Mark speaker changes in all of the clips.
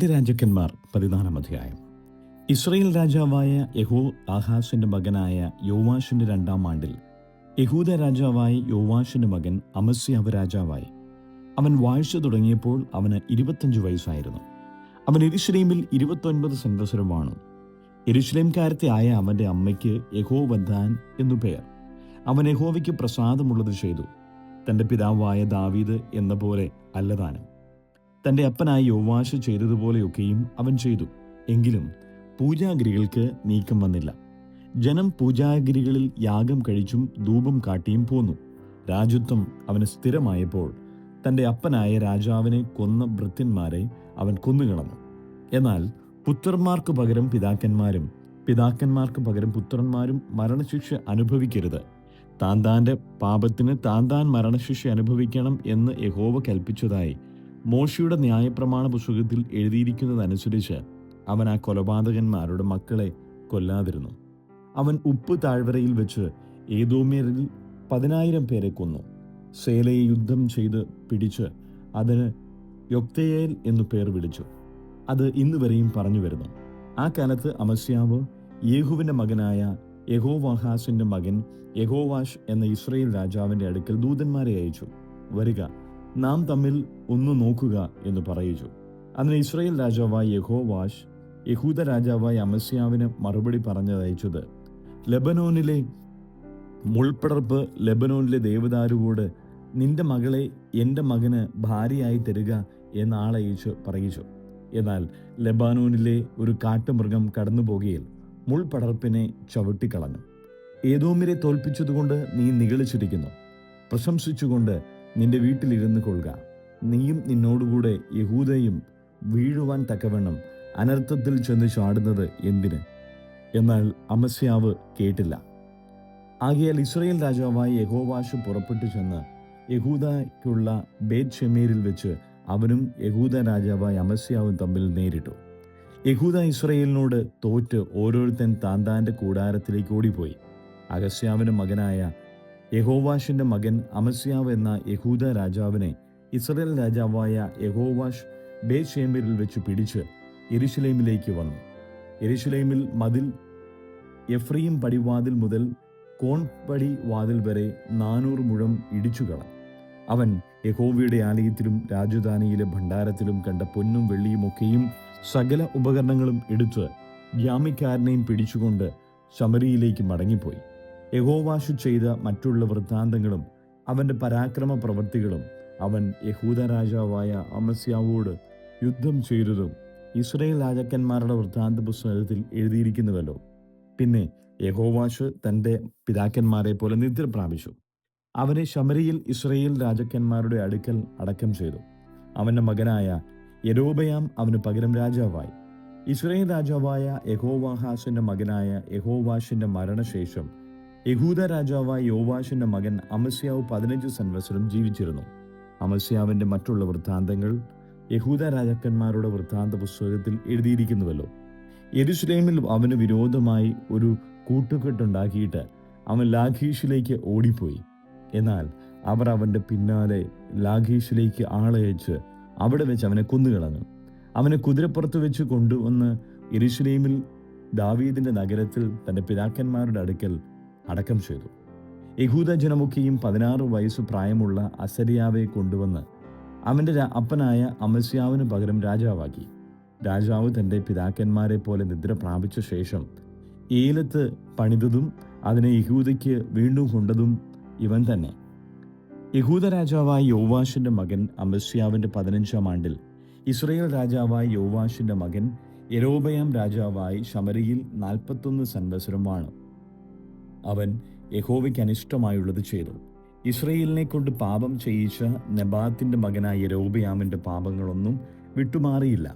Speaker 1: ആദ്യ രാജാക്കന്മാർ 14 അധ്യായം. ഇസ്രായേൽ രാജാവായ ആഹാസിന്റെ മകനായ യോവാശിന്റെ 2-ാം ആണ്ടിൽ യഹൂദ രാജാവായ യോവാശിന്റെ മകൻ അമസ്യാവ് രാജാവായി. അവൻ വാഴ്ച തുടങ്ങിയപ്പോൾ അവന് 25 വയസ്സായിരുന്നു. അവൻ യെരൂശലേമിൽ 29 സംവത്സരം വാണു. യെരൂശലേംകാരത്തി ആയ അവന്റെ അമ്മയ്ക്ക് യഹോവദ്ദാൻ എന്നു പേർ. അവൻ യഹോവയ്ക്ക് പ്രസാദമുള്ളത് ചെയ്തു. തന്റെ പിതാവായ ദാവീദ് എന്ന പോലെ അല്ലതാനും. തന്റെ അപ്പനായ യോവാശ് ചെയ്തതുപോലെയൊക്കെയും അവൻ ചെയ്തു. എങ്കിലും പൂജാഗിരികൾക്ക് നീക്കം വന്നില്ല. ജനം പൂജാഗിരികളിൽ യാഗം കഴിച്ചും ധൂപം കാട്ടിയും പോന്നു. രാജത്വം അവന് സ്ഥിരമായപ്പോൾ തന്റെ അപ്പനായ രാജാവിനെ കൊന്ന ഭൃത്യന്മാരെ അവൻ കൊന്നുകളഞ്ഞു. എന്നാൽ പുത്രന്മാർക്ക് പകരം പിതാക്കന്മാരും പിതാക്കന്മാർക്ക് പകരം പുത്രന്മാരും മരണശിക്ഷ അനുഭവിക്കരുത്. താന്താന്റെ പാപത്തിന് താന്താൻ മരണശിക്ഷ അനുഭവിക്കണം എന്ന് യഹോവ കൽപ്പിച്ചതായി മോശയുടെ ന്യായപ്രമാണ പുസ്തകത്തിൽ എഴുതിയിരിക്കുന്നതനുസരിച്ച് അവൻ ആ കൊലപാതകന്മാരുടെ മക്കളെ കൊല്ലാതിരുന്നു. അവൻ ഉപ്പ് താഴ്വരയിൽ വെച്ച് ഏദോമ്യരിൽ 10,000 പേരെ കൊന്നു. സേലയെ യുദ്ധം ചെയ്ത് പിടിച്ച് അതിന് യൊക്തെയേൽ എന്നു പേർ വിളിച്ചു. അത് ഇന്നുവരെയും പറഞ്ഞു വരുന്നു. ആ കാലത്ത് അമസ്യാവ് യേഹൂവിന്റെ മകനായ യഹോവാഹാസിന്റെ മകൻ യഹോവാഷ് എന്ന ഇസ്രായേൽ രാജാവിന്റെ അടുക്കൽ ദൂതന്മാരെ അയച്ചു. വരിക, നാം തമ്മിൽ ഒന്ന് നോക്കുക എന്ന് പറയിച്ചു. അതിന് ഇസ്രായേൽ രാജാവായ യഹോവാഷ് യഹൂദ രാജാവായ അമസ്യാവിന് മറുപടി പറഞ്ഞയച്ചത്, ലെബനോനിലെ മുൾപ്പടർപ്പ് ലെബനോനിലെ ദേവദാരുവോട് നിന്റെ മകളെ എൻ്റെ മകന് ഭാര്യയായി തരിക എന്നാളയച്ച് പറയിച്ചു. എന്നാൽ ലെബാനോനിലെ ഒരു കാട്ടുമൃഗം കടന്നുപോകുകയിൽ മുൾപടർപ്പിനെ ചവിട്ടിക്കളഞ്ഞു. ഏദോമ്യരെ തോൽപ്പിച്ചതുകൊണ്ട് നീ നിഗളിച്ചിരിക്കുന്നു. പ്രശംസിച്ചുകൊണ്ട് നിന്റെ വീട്ടിലിരുന്ന് കൊള്ളുക. നീയും നിന്നോടുകൂടെ യഹൂദയും വീഴുവാൻ തക്കവണ്ണം അനർത്ഥത്തിൽ ചെന്ന് ചാടുന്നത് എന്തിന്? എന്നാൽ അമസ്യാവ് കേട്ടില്ല. ആകയാൽ ഇസ്രായേൽ രാജാവായ യഹോവാശ് പുറപ്പെട്ടു ചെന്ന് യഹൂദയ്ക്കുള്ള ബേത് ഷെമേരിൽ വെച്ച് അവനും യഹൂദ രാജാവായ അമസ്യാവും തമ്മിൽ നേരിട്ടു. യഹൂദ ഇസ്രായേലിനോട് തോറ്റ് ഓരോരുത്തൻ താന്താന്റെ കൂടാരത്തിലേക്ക് ഓടിപ്പോയി. അഹസ്യാവിന്റെ മകനായ യഹോവാഷിന്റെ മകൻ അമസ്യാവ് എന്ന യഹൂദ രാജാവിനെ ഇസ്രായേൽ രാജാവായ യഹോവാഷ് ബേത് ഷെമേരിൽ വെച്ച് പിടിച്ച് യെരൂശലേമിലേക്ക് വന്നു. യെരൂശലേമിൽ മതിൽ എഫ്രയീം പടിവാതിൽ മുതൽ കോൺപടി വാതിൽ വരെ 400 മുഴം ഇടിച്ചുകളഞ്ഞു. അവൻ യഹോവയുടെ ആലയത്തിലും രാജധാനിയിലെ ഭണ്ഡാരത്തിലും കണ്ട പൊന്നും വെള്ളിയും ഒക്കെയും സകല ഉപകരണങ്ങളും എടുത്ത് ജാമിക്കാരനെയും പിടിച്ചുകൊണ്ട് ശമരിയിലേക്ക് മടങ്ങിപ്പോയി. യഹോവാശ് ചെയ്ത മറ്റുള്ള വൃത്താന്തങ്ങളും അവന്റെ പരാക്രമ പ്രവൃത്തികളും അവൻ യഹൂദ രാജാവായ അമസ്യാവോട് യുദ്ധം ചെയ്തതും ഇസ്രായേൽ രാജാക്കന്മാരുടെ വൃത്താന്ത പുസ്തകത്തിൽ എഴുതിയിരിക്കുന്നുവല്ലോ. പിന്നെ യഹോവാശ് തൻ്റെ പിതാക്കന്മാരെ പോലെ നിദ്ര പ്രാപിച്ചു. അവനെ ശമരിയിൽ ഇസ്രായേൽ രാജാക്കന്മാരുടെ അടുക്കൽ അടക്കം ചെയ്തു. അവന്റെ മകനായ യൊരോബെയാം അവന് പകരം രാജാവായി. ഇസ്രായേൽ രാജാവായ യഹോവാഹാസിന്റെ മകനായ യഹോവാഷിന്റെ മരണശേഷം യഹൂദ രാജാവായ യോവാഷിന്റെ മകൻ അമസ്യാവ് 15 സംവത്സരം ജീവിച്ചിരുന്നു. അമസ്യാവിന്റെ മറ്റുള്ള വൃത്താന്തങ്ങൾ യഹൂദ രാജാക്കന്മാരുടെ വൃത്താന്ത പുസ്തകത്തിൽ എഴുതിയിരിക്കുന്നുവല്ലോ. യെരൂശലേമിൽ അവന് വിരോധമായി ഒരു കൂട്ടുകെട്ടുണ്ടാക്കിയിട്ട് അവൻ ലാഖീഷിലേക്ക് ഓടിപ്പോയി. എന്നാൽ അവർ അവന്റെ പിന്നാലെ ലാഖീഷിലേക്ക് ആളയച്ച് അവിടെ വെച്ച് അവനെ കൊന്നുകളഞ്ഞു. അവനെ കുതിരപ്പുറത്ത് വെച്ച് കൊണ്ടുവന്ന് യെരൂശലേമിൽ ദാവീദിന്റെ നഗരത്തിൽ തന്റെ പിതാക്കന്മാരുടെ അടുക്കൽ അടക്കം ചെയ്തു. യഹൂദ ജനമൊക്കെയും 16 വയസ്സ് പ്രായമുള്ള അസര്യാവെ കൊണ്ടുവന്ന് അവന്റെ അപ്പനായ അമസ്യാവിന് പകരം രാജാവാക്കി. രാജാവ് തന്റെ പിതാക്കന്മാരെ പോലെ നിദ്ര പ്രാപിച്ച ശേഷം ഏലത്ത് പണിതതും അതിനെ യഹൂദയ്ക്ക് വീണ്ടും കൊണ്ടതും ഇവൻ തന്നെ. യഹൂദ രാജാവായ യോവാഷിന്റെ മകൻ അമസ്യാവിന്റെ 15-ാം ആണ്ടിൽ ഇസ്രായേൽ രാജാവായ യോവാഷിന്റെ മകൻ യൊരോബെയാം രാജാവായി ശമരിയിൽ 41 സംവത്സരം വാണു. അവൻ യഹോവയ്ക്ക് അനിഷ്ടമായുള്ളത് ചെയ്തു. ഇസ്രായേലിനെ കൊണ്ട് പാപം ചെയ്യിച്ച നെബാത്തിന്റെ മകനായ യൊരോബെയാമിന്റെ പാപങ്ങളൊന്നും വിട്ടുമാറിയില്ല.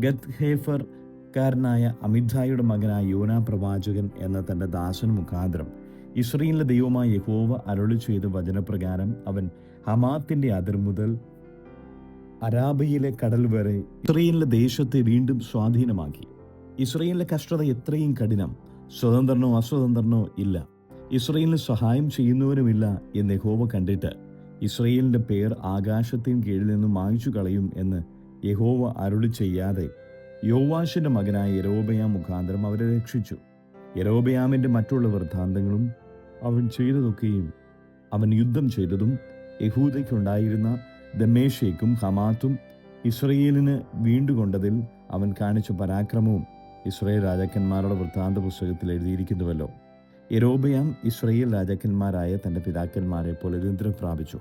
Speaker 1: ഗത്ത് ഹേഫർ കാരനായ അമിദ്ദായുടെ മകനായ യോനാ പ്രവാചകൻ എന്ന തന്റെ ദാസൻ മുഖാന്തരം ഇസ്രായേലിന്റെ ദൈവമായ യഹോവ അരുളി ചെയ്ത വചനപ്രകാരം അവൻ ഹമാത്തിന്റെ അതിർ മുതൽ അരാബയിലെ കടൽ വരെ ഇസ്രായേലിന്റെ ദേശത്തെ വീണ്ടും സ്വാധീനമാക്കി. ഇസ്രായേലിന്റെ കഷ്ടത എത്രയും കഠിനം, സ്വതന്ത്രനോ അസ്വതന്ത്രനോ ഇല്ല, ഇസ്രായേലിന് സഹായം ചെയ്യുന്നവനുമില്ല എന്ന് യഹോവ കണ്ടിട്ട് ഇസ്രായേലിന്റെ പേർ ആകാശത്തിന് കീഴിൽ നിന്നും മായ്ച്ചു കളയും എന്ന് യഹോവ അരുളി ചെയ്യാതെ യോവാശിന്റെ മകനായ യൊരോബെയാം മുഖാന്തരം അവരെ രക്ഷിച്ചു. യൊരോബെയാമിന്റെ മറ്റുള്ള വൃത്താന്തങ്ങളും അവൻ ചെയ്തതൊക്കെയും അവൻ യുദ്ധം ചെയ്തതും യഹൂദയ്ക്കുണ്ടായിരുന്ന ദമ്മേശേക്കും ഹമാത്തും ഇസ്രയേലിന് വീണ്ടുകൊണ്ടതിൽ അവൻ കാണിച്ച പരാക്രമവും ഇസ്രയേൽ രാജാക്കന്മാരുടെ വൃത്താന്ത പുസ്തകത്തിൽ എഴുതിയിരിക്കുന്നുവല്ലോ. യൊരോബെയാം ഇസ്രയേൽ രാജാക്കന്മാരായ തൻ്റെ പിതാക്കന്മാരെ പോലെ നിദ്ര പ്രാപിച്ചു.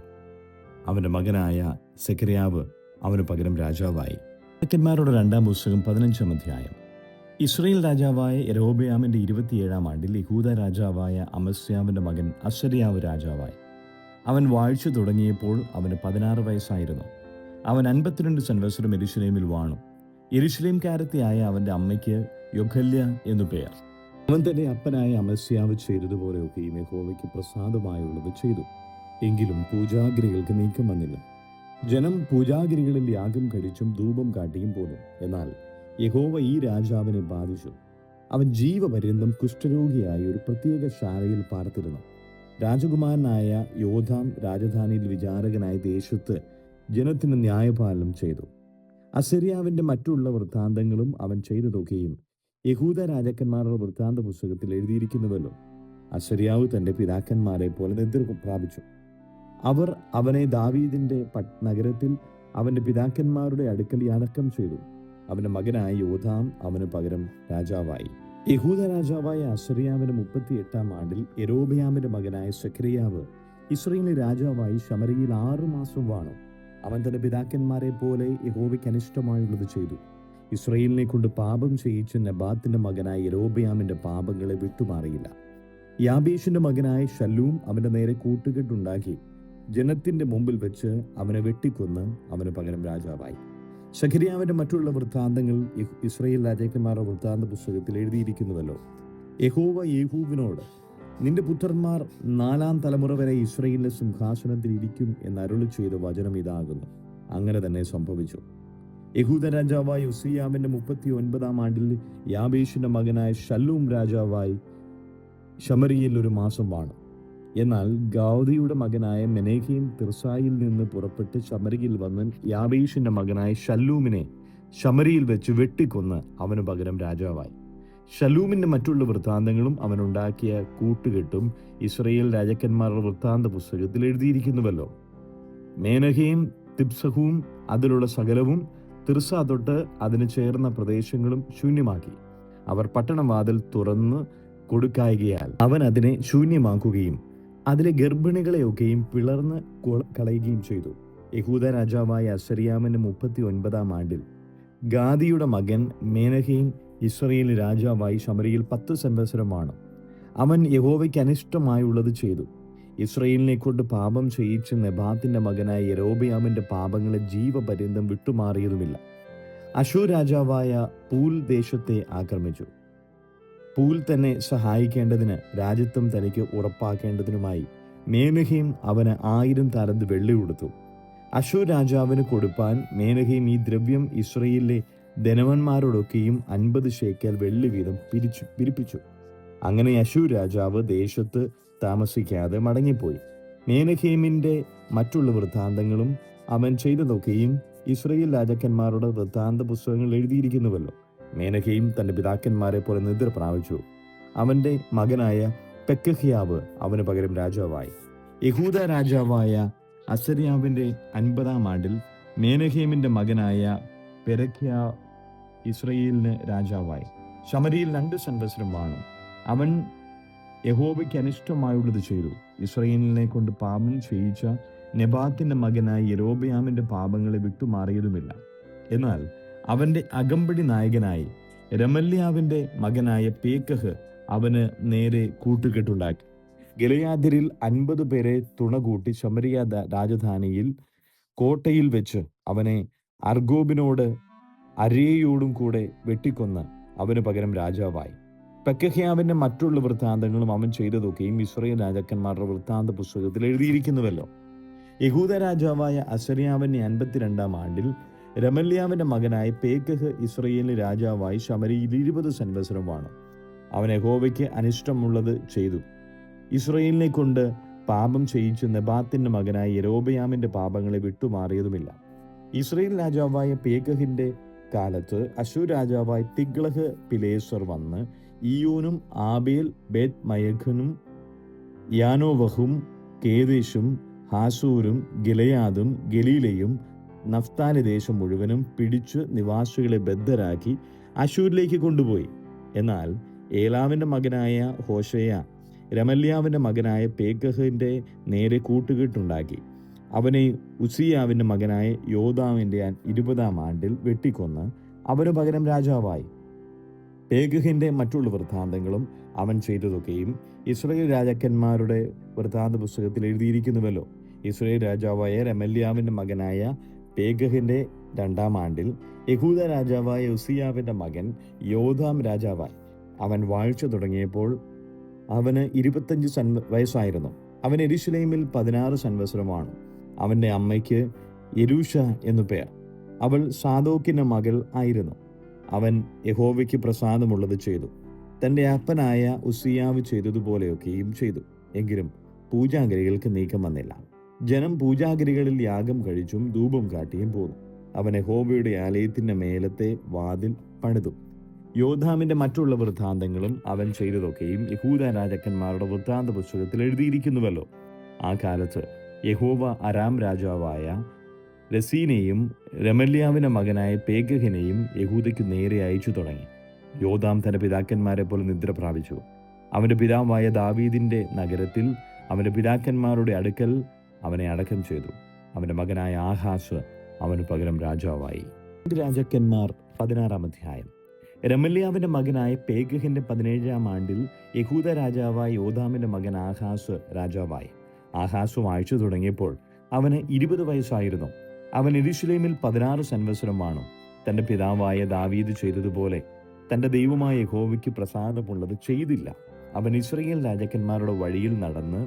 Speaker 1: അവൻ്റെ മകനായ സെഖര്യാവ് അവന് പകരം രാജാവായി. രാജാക്കന്മാരുടെ രണ്ടാം പുസ്തകം 15-ാം അധ്യായം. ഇസ്രയേൽ രാജാവായ യൊരോബെയാമിൻ്റെ 27-ാം ആണ്ടിൽ യഹൂദ രാജാവായ അമസ്യാവിൻ്റെ മകൻ അസര്യാവ് രാജാവായി. അവൻ വാഴ്ച തുടങ്ങിയപ്പോൾ അവന് 16 വയസ്സായിരുന്നു. അവൻ 52 സംവത്സരം യെരൂശലേമിൽ വാണു. യെരൂശലേംകാരത്തിയായ അവൻ്റെ അമ്മയ്ക്ക് യൊഖല്യ എന്നു പേർ. അവൻ തൻ്റെ അപ്പനായ അമസ്യാവ് ചെയ്തതുപോലെയൊക്കെയും യഹോവയ്ക്ക് പ്രസാദമായുള്ളത് ചെയ്തു. എങ്കിലും പൂജാഗിരികൾക്ക് നീക്കം വന്നില്ല. ജനം പൂജാഗിരികളിൽ യാഗം കഴിച്ചും ധൂപം കാട്ടിയും പോന്നു. എന്നാൽ യഹോവ ഈ രാജാവിനെ ബാധിച്ചു. അവൻ ജീവപര്യന്തം കുഷ്ഠരോഗിയായി ഒരു പ്രത്യേക ശാലയിൽ പാർത്തിരുന്നു. രാജകുമാരനായ യോഥാം രാജധാനിയിൽ വിചാരകനായ ദേശത്ത് ജനത്തിന് ന്യായപാലനം ചെയ്തു. അസര്യാവിൻ്റെ മറ്റുള്ള വൃത്താന്തങ്ങളും അവൻ ചെയ്തതൊക്കെയും യഹൂദ രാജാക്കന്മാരുടെ വൃത്താന്ത പുസ്തകത്തിൽ എഴുതിയിരിക്കുന്നുവല്ലോ. അസര്യാവ് തൻ്റെ പിതാക്കന്മാരെ പോലെ നിദ്ര പ്രാപിച്ചു. അവർ അവനെ ദാവീദിന്റെ നഗരത്തിൽ അവൻ്റെ പിതാക്കന്മാരുടെ അടുക്കൽ അടക്കം ചെയ്തു. അവൻ്റെ മകനായ യോഥാം അവന് പകരം രാജാവായി. യഹൂദ രാജാവായ അസര്യാവിന് 38-ാം ആണ്ടിൽ യൊരോബെയാമിന്റെ മകനായ സെഖര്യാവ് ഇസ്രയേലിലെ രാജാവായി ശമര്യയിൽ 6 മാസം വാണു. അവൻ തന്റെ പിതാക്കന്മാരെ പോലെ യഹോവയ്ക്ക് അനിഷ്ടമായുള്ളത് ചെയ്തു. ഇസ്രയേലിനെ കൊണ്ട് പാപം ചെയ്യിച്ച നെബാത്തിന്റെ മകനായ യൊരോബെയാമിന്റെ പാപങ്ങളെ വിട്ടുമാറിയില്ല. യാബേഷിന്റെ മകനായ ശല്ലൂം അവന്റെ നേരെ കൂട്ടുകെട്ടുണ്ടാക്കി ജനത്തിന്റെ മുമ്പിൽ വെച്ച് അവനെ വെട്ടിക്കൊന്ന് അവന് പകരം രാജാവായി. സെഖര്യാവിന്റെ മറ്റുള്ള വൃത്താന്തങ്ങൾ ഇസ്രയേൽ രാജാക്കന്മാരുടെ വൃത്താന്ത പുസ്തകത്തിൽ എഴുതിയിരിക്കുന്നുവല്ലോ. യഹോവ യേഹൂവിനോട്, നിന്റെ പുത്രന്മാർ 4-ാം തലമുറ വരെ ഇസ്രയേലിന്റെ സിംഹാസനത്തിൽ ഇരിക്കും എന്ന് അരുളി ചെയ്ത വചനം ഇതാകുന്നു. അങ്ങനെ തന്നെ സംഭവിച്ചു. യഹൂദ രാജാവായ ഉസ്സിയാവിന്റെ 39-ാം ആണ്ടിൽ യാബേഷിന്റെ മകനായ ശല്ലൂം രാജാവായി ശമര്യയിൽ 1 മാസം വാണു. എന്നാൽ ഗാദിയുടെ മകനായ മെനഹേം തിർസായിൽ നിന്ന് പുറപ്പെട്ട് ശമര്യയിൽ വന്ന് യാബേഷിന്റെ മകനായ ശല്ലൂമിനെ ശമര്യയിൽ വെച്ച് വെട്ടിക്കൊന്ന് അവന് പകരം രാജാവായി. ശല്ലൂമിന്റെ മറ്റുള്ള വൃത്താന്തങ്ങളും അവനുണ്ടാക്കിയ കൂട്ടുകെട്ടും ഇസ്രയേൽ രാജാക്കന്മാരുടെ വൃത്താന്ത പുസ്തകത്തിൽ എഴുതിയിരിക്കുന്നുവല്ലോ. മേനഹേം തിബ്സഹും അതിലുള്ള സകലവും തിർസ തൊട്ട് അതിന് ചേർന്ന പ്രദേശങ്ങളും ശൂന്യമാക്കി. അവർ പട്ടണവാതിൽ തുറന്ന് കൊടുക്കായികയാൽ അവൻ അതിനെ ശൂന്യമാക്കുകയും അതിലെ ഗർഭിണികളെയൊക്കെയും പിളർന്ന് കളയുകയും ചെയ്തു. യഹൂദ രാജാവായ അസര്യാമിന്റെ 39-ാം ആണ്ടിൽ ഗാദിയുടെ മകൻ മേനഹേം ഇസ്രയേൽ രാജാവായി ശമര്യയിൽ 10 സംവത്സരമാണ്. അവൻ യഹോവയ്ക്ക് അനിഷ്ടമായുള്ളത് ചെയ്തു. ഇസ്രയേലിനെ കൊണ്ട് പാപം ചെയ്യിച്ച് നെബാത്തിന്റെ മകനായ യൊരോബെയാമിന്റെ പാപങ്ങളെ ജീവപര്യന്തം വിട്ടുമാറിയതുമില്ല. അശൂർ രാജാവായ പൂൽ ദേശത്തെ ആക്രമിച്ചു. പൂൽ തന്നെ സഹായിക്കേണ്ടതിന് രാജ്യത്വം തനിക്ക് ഉറപ്പാക്കേണ്ടതിനുമായി മേനഹേം അവന് 1000 താലന്ത് വെള്ളി കൊടുത്തു. അശൂർ രാജാവിന് കൊടുപ്പാൻ മേനഹേം ഈ ദ്രവ്യം ഇസ്രയേലിലെ ധനവന്മാരോടൊക്കെയും 50 ശേക്കെൽ വെള്ളി വീതം പിരിപ്പിച്ചു. അങ്ങനെ അശൂർ രാജാവ് ദേശത്ത് താമസിക്കാതെ മടങ്ങിപ്പോയി. മേനഹേമിന്റെ മറ്റുള്ള വൃത്താന്തങ്ങളും അവൻ ചെയ്തതൊക്കെയും ഇസ്രയേൽ രാജാക്കന്മാരുടെ വൃത്താന്ത പുസ്തകങ്ങൾ എഴുതിയിരിക്കുന്നുവല്ലോ. മേനഹേം തന്റെ പിതാക്കന്മാരെ പോലെ നിദ്ര പ്രാപിച്ചു. അവന്റെ മകനായ പെക്കഹ്യാവ് അവന് പകരം രാജാവായി. യഹൂദ രാജാവായ അസര്യാവിന്റെ 50-ാം ആണ്ടിൽ മേനഹേമിന്റെ മകനായ പെരഖ്യാ ഇസ്രയേലിന് രാജാവായി. ശമര്യയിൽ 2 സംവത്സരം വാണു. അവൻ യഹോവയ്ക്ക് അനിഷ്ടമായുള്ളത് ചെയ്തു. ഇസ്രയേലിനെ കൊണ്ട് പാപം ചെയ്യിച്ച നെബാത്തിന്റെ മകനായ യൊരോബെയാമിന്റെ പാപങ്ങളെ വിട്ടുമാറിയതുമില്ല. എന്നാൽ അവന്റെ അകമ്പടി നായകനായി രമല്യാവിന്റെ മകനായ പേക്കഹ് അവന് നേരെ കൂട്ടുകെട്ടുണ്ടാക്കി. ഗിലെയാദ്യരിൽ 50 പേരെ തുണകൂട്ടി ശമര്യ രാജധാനിയിൽ കോട്ടയിൽ വെച്ച് അവനെ അർഗോബിനോട് അരേയോടും കൂടെ വെട്ടിക്കൊന്ന് അവന് പകരം രാജാവായി. പെക്കഹ്യാവിന്റെ മറ്റുള്ള വൃത്താന്തങ്ങളും അവൻ ചെയ്തതൊക്കെയും ഇസ്രയേൽ രാജാക്കന്മാരുടെ വൃത്താന്ത പുസ്തകത്തിൽ എഴുതിയിരിക്കുന്നുവല്ലോ. യഹൂദ രാജാവായ അസര്യാവിന്റെ 52-ാം ആണ്ടിൽ രമല്യാവിന്റെ മകനായ പേക്കഹ് ഇസ്രയേലിന് രാജാവായി ശമര്യയിൽ 20 സംവത്സരം വാണു. അവൻ യഹോവയ്ക്ക് അനിഷ്ടമുള്ളത് ചെയ്തു. ഇസ്രയേലിനെ കൊണ്ട് പാപം ചെയ്യിച്ച് നെബാത്തിന്റെ മകനായ യൊരോബെയാമിന്റെ പാപങ്ങളെ വിട്ടുമാറിയതുമില്ല. ഇസ്രയേൽ രാജാവായ പേക്കഹിന്റെ കാലത്ത് അശൂർ രാജാവായ തിഗ്ലഹ് പിലേസർ വന്ന് ഇയ്യോനും ആബേൽ ബേത് മയഖനും യാനോവഹും കേദേശും ഹാസൂരും ഗിലയാദും ഗലീലയും നഫ്താലി ദേശം മുഴുവനും പിടിച്ച് നിവാസികളെ ബദ്ധരാക്കി അശൂരിലേക്ക് കൊണ്ടുപോയി. എന്നാൽ ഏലാവിൻ്റെ മകനായ ഹോശേയ രമല്യാവിൻ്റെ മകനായ പേക്കഹിന്റെ നേരെ കൂട്ടുകെട്ടുണ്ടാക്കി അവനെ ഉസിയാവിൻ്റെ മകനായ യോദാമിൻ്റെ 20-ാം ആണ്ടിൽ വെട്ടിക്കൊന്ന് അവന് പകരം രാജാവായി. പേക്കഹിന്റെ മറ്റുള്ള വൃത്താന്തങ്ങളും അവൻ ചെയ്തതൊക്കെയും ഇസ്രായേൽ രാജാക്കന്മാരുടെ വൃത്താന്ത പുസ്തകത്തിൽ എഴുതിയിരിക്കുന്നുവല്ലോ. ഇസ്രായേൽ രാജാവായ രമല്യാവിൻ്റെ മകനായ പേക്കഹിന്റെ 2-ാം ആണ്ടിൽ യഹൂദ രാജാവായ ഉസിയാവിൻ്റെ മകൻ യോദാം രാജാവായി. അവൻ വാഴ്ച തുടങ്ങിയപ്പോൾ അവന് 25 വയസ്സായിരുന്നു. അവൻ യെരൂശലേമിൽ 16 സംവത്സരമാണ്. അവൻ്റെ അമ്മയ്ക്ക് യെരൂഷ എന്നു പേർ. അവൾ സാദോക്കിൻ്റെ മകൾ ആയിരുന്നു. അവൻ യഹോവയ്ക്ക് പ്രസാദമുള്ളത് ചെയ്തു. തൻ്റെ അപ്പനായ ഉസിയാവ് ചെയ്തതുപോലെയൊക്കെയും ചെയ്തു. എങ്കിലും പൂജാഗിരികൾക്ക് നീക്കം വന്നില്ല. ജനം പൂജാഗിരികളിൽ യാഗം കഴിച്ചും ധൂപം കാട്ടിയും പോന്നു. അവൻ യഹോവയുടെ ആലയത്തിൻ്റെ മേലത്തെ വാതിൽ പണിതു. യോധാമിൻ്റെ മറ്റുള്ള വൃത്താന്തങ്ങളും അവൻ ചെയ്തതൊക്കെയും യഹൂദ രാജാക്കന്മാരുടെ വൃത്താന്ത പുസ്തകത്തിൽ എഴുതിയിരിക്കുന്നുവല്ലോ. ആ കാലത്ത് യഹോവ അരാം രാജാവായ രസീനെയും രമല്യാവിൻ്റെ മകനായ പേക്കഹിനെയും യഹൂദയ്ക്ക് നേരെ അയച്ചു തുടങ്ങി. യോദാം തൻ്റെ പിതാക്കന്മാരെ പോലെ നിദ്ര പ്രാപിച്ചു. അവൻ്റെ പിതാവായ ദാവീദിൻ്റെ നഗരത്തിൽ അവൻ്റെ പിതാക്കന്മാരുടെ അടുക്കൽ അവനെ അടക്കം ചെയ്തു. അവൻ്റെ മകനായ ആഹാസ് അവന് പകരം രാജാവായി. രാജാക്കന്മാർ 16-ാം അധ്യായം. രമല്യാവിൻ്റെ മകനായ പേക്കഹിന്റെ 17-ാം ആണ്ടിൽ യഹൂദ രാജാവായ യോദാമിൻ്റെ മകൻ ആഹാസ് രാജാവായി. ആഹാസ് വാഴ്ച തുടങ്ങിയപ്പോൾ അവന് 20 വയസ്സായിരുന്നു. അവൻ യെരൂശലേമിൽ 16 സംവത്സരമാണ്. തൻ്റെ പിതാവായ ദാവീദ് ചെയ്തതുപോലെ തൻ്റെ ദൈവമായ യഹോവയ്ക്ക് പ്രസാദമുള്ളത് ചെയ്തില്ല. അവൻ ഇസ്രായേൽ രാജാക്കന്മാരുടെ വഴിയിൽ നടന്ന്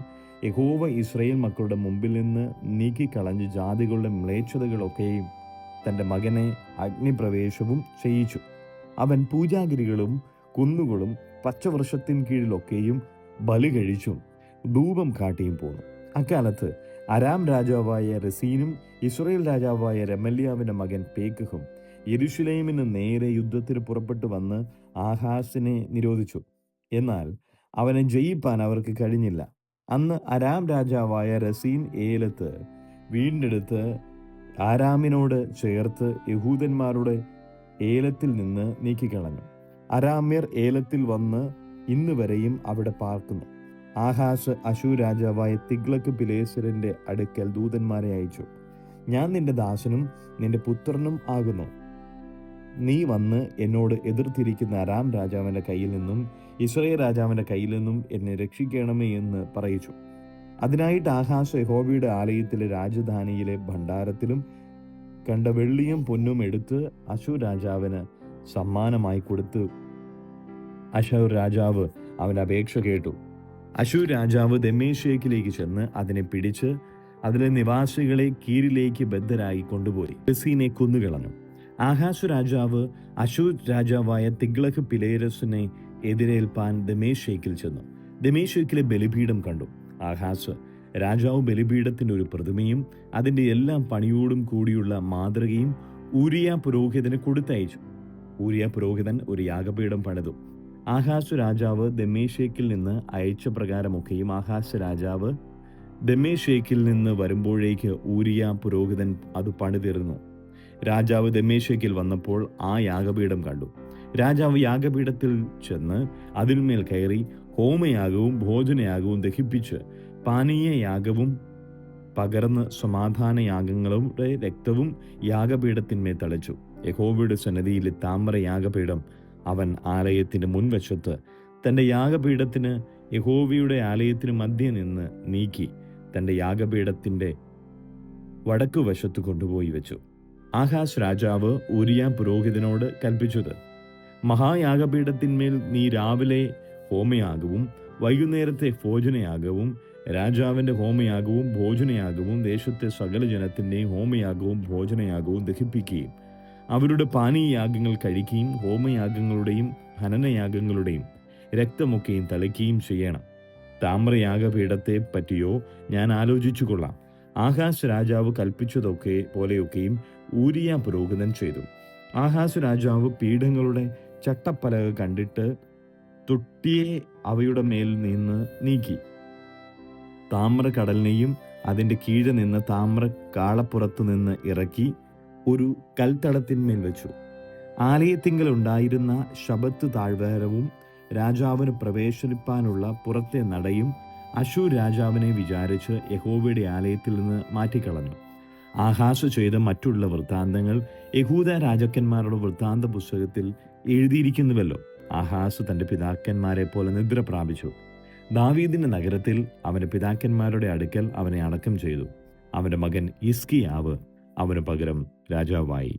Speaker 1: യഹോവ ഇസ്രായേൽ മക്കളുടെ മുമ്പിൽ നിന്ന് നീക്കിക്കളഞ്ഞ് ജാതികളുടെ മ്ലേച്ഛതകളൊക്കെയും തൻ്റെ മകനെ അഗ്നിപ്രവേശവും ചെയ്യിച്ചു. അവൻ പൂജാഗിരികളും കുന്നുകളും പച്ചവൃക്ഷത്തിൻ കീഴിലൊക്കെയും ബലി കഴിച്ചും ധൂപം കാട്ടിയും പോന്നു. അക്കാലത്ത് അരാം രാജാവായ രസീനും ഇസ്രായേൽ രാജാവായ രമല്യാവിൻ്റെ മകൻ പേക്കഹും യെരൂശലേമിന് നേരെ യുദ്ധത്തിന് പുറപ്പെട്ടു വന്ന് ആഹാസിനെ നിരോധിച്ചു. എന്നാൽ അവനെ ജയിപ്പാൻ അവർക്ക് കഴിഞ്ഞില്ല. അന്ന് അരാം രാജാവായ രസീൻ ഏലത്ത് വീണ്ടെടുത്ത് ആരാമിനോട് ചേർത്ത് യഹൂദന്മാരുടെ ഏലത്തിൽ നിന്ന് നീക്കിക്കളഞ്ഞു. അരാമ്യർ ഏലത്തിൽ വന്ന് ഇന്ന് വരെയും അവിടെ പാർക്കുന്നു. ആഹാസ് അശൂർ രാജാവായ തിഗ്ലക്ക് പിലേസറിന്റെ അടുക്കൽ ദൂതന്മാരെ അയച്ചു. ഞാൻ നിന്റെ ദാസനും നിന്റെ പുത്രനും ആകുന്നു. നീ വന്ന് എന്നോട് എതിർത്തിരിക്കുന്ന അരാം രാജാവിന്റെ കയ്യിൽ നിന്നും ഇസ്രായേൽ രാജാവിന്റെ കയ്യിൽ നിന്നും എന്നെ രക്ഷിക്കണമേ എന്ന് പറയിച്ചു. അതിനായിട്ട് ആഹാസ് യഹോവയുടെ ആലയത്തിലെ രാജധാനിയിലെ ഭണ്ഡാരത്തിലും കണ്ട വെള്ളിയും പൊന്നും എടുത്ത് അശൂർ രാജാവിന് സമ്മാനമായി കൊടുത്തു. അശൂർ രാജാവ് അവൻ്റെ അപേക്ഷ കേട്ടു. അശൂർ രാജാവ് ദമ്മേശേക്കിലേക്ക് ചെന്ന് അതിനെ പിടിച്ച് അതിലെ നിവാസികളെ കീരിലേക്ക് ബദ്ധരായി കൊണ്ടുപോയി രസീനെ കൊന്നുകളഞ്ഞു. ആഹാസ് രാജാവ് അശൂർ രാജാവായ തിഗ്ലഹ് പിലേസറിനെ എതിരേൽപ്പാൻ ദമ്മേശേക്കിൽ ചെന്നു. ദമ്മേശേക്കിലെ ബലിപീഠം കണ്ടു. ആഹാസ് രാജാവ് ബലിപീഠത്തിൻ്റെ ഒരു പ്രതിമയും അതിൻ്റെ എല്ലാം പണിയോടും കൂടിയുള്ള മാതൃകയും ഊരിയ പുരോഹിതന് കൊടുത്തയച്ചു. ഊരിയ പുരോഹിതൻ ഒരു യാഗപീഠം പണിതു. ആഹാസ് രാജാവ് ദമ്മേശേക്കിൽ നിന്ന് അയച്ച പ്രകാരമൊക്കെയും ആഹാസ് രാജാവ് ദമ്മേശേക്കിൽ നിന്ന് വരുമ്പോഴേക്ക് ഊരിയ പുരോഹിതൻ അത് പണിതീർന്നു. രാജാവ് ദമ്മേശേക്കിൽ വന്നപ്പോൾ ആ യാഗപീഠം കണ്ടു. രാജാവ് യാഗപീഠത്തിൽ ചെന്ന് അതിന്മേൽ കയറി ഹോമയാഗവും ഭോജനയാഗവും ദഹിപ്പിച്ച് പാനീയയാഗവും പകർന്ന് സമാധാനയാഗങ്ങളുടെ രക്തവും യാഗപീഠത്തിന്മേൽ തളിച്ചു. യഹോവയുടെ സന്നിധിയിലെ താമ്ര യാഗപീഠം അവൻ ആലയത്തിൻ്റെ മുൻവശത്ത് തൻ്റെ യാഗപീഠത്തിന് യഹോവയുടെ ആലയത്തിന് മധ്യേ നിന്ന് നീക്കി തൻ്റെ യാഗപീഠത്തിൻ്റെ വടക്കുവശത്ത് കൊണ്ടുപോയി വെച്ചു. ആഹാസ് രാജാവ് ഊരിയ പുരോഹിതനോട് കൽപ്പിച്ചത്, മഹായാഗപീഠത്തിന്മേൽ നീ രാവിലെ ഹോമയാഗവും വൈകുന്നേരത്തെ ഭോജനയാഗവും രാജാവിൻ്റെ ഹോമയാഗവും ഭോജനയാഗവും ദേശത്തെ സകല ജനത്തിൻ്റെയും ഹോമയാഗവും ഭോജനയാഗവും ദഹിപ്പിക്കുകയും അവരുടെ പാനീയയാഗങ്ങൾ കഴിക്കുകയും ഹോമയാഗങ്ങളുടെയും ഹനനയാഗങ്ങളുടെയും രക്തമൊക്കെയും തളിക്കുകയും ചെയ്യണം. താമ്രയാഗപീഠത്തെ പറ്റിയോ ഞാൻ ആലോചിച്ചു കൊള്ളാം. ആഹാസ് രാജാവ് കൽപ്പിച്ചതൊക്കെ പോലെയൊക്കെയും ഊരിയ പുരോഹിതൻ ചെയ്തു. ആഹാസ് രാജാവ് പീഠങ്ങളുടെ ചട്ടപ്പലക കണ്ടിട്ട് തൊട്ടിയെ അവയുടെ മേൽ നിന്ന് നീക്കി, താമ്രക്കടലിനെയും അതിൻ്റെ കീഴെ നിന്ന് താമ്ര കാളപ്പുറത്തു നിന്ന് ഇറക്കി ഒരു കൽത്തടത്തിന്മേൽ വെച്ചു. ആലയത്തിങ്കൽ ഉണ്ടായിരുന്ന ശബത്ത് താഴ്വാരവും രാജാവിന് പ്രവേശിപ്പാനുള്ള പുറത്തെ നടയും അശൂർ രാജാവിനെ വിചാരിച്ച് യഹോവയുടെ ആലയത്തിൽ നിന്ന് മാറ്റിക്കളഞ്ഞു. ആഹാസ് ചെയ്ത മറ്റുള്ള വൃത്താന്തങ്ങൾ യഹൂദ രാജാക്കന്മാരുടെ വൃത്താന്ത പുസ്തകത്തിൽ എഴുതിയിരിക്കുന്നുവല്ലോ. ആഹാസ് തൻ്റെ പിതാക്കന്മാരെ പോലെ നിദ്ര പ്രാപിച്ചു. ദാവീദിന്റെ നഗരത്തിൽ അവൻ്റെ പിതാക്കന്മാരുടെ അടുക്കൽ അവനെ അടക്കം ചെയ്തു. അവൻ്റെ മകൻ ഹിസ്കിയാവ് അവന് പകരം രാജാവായി.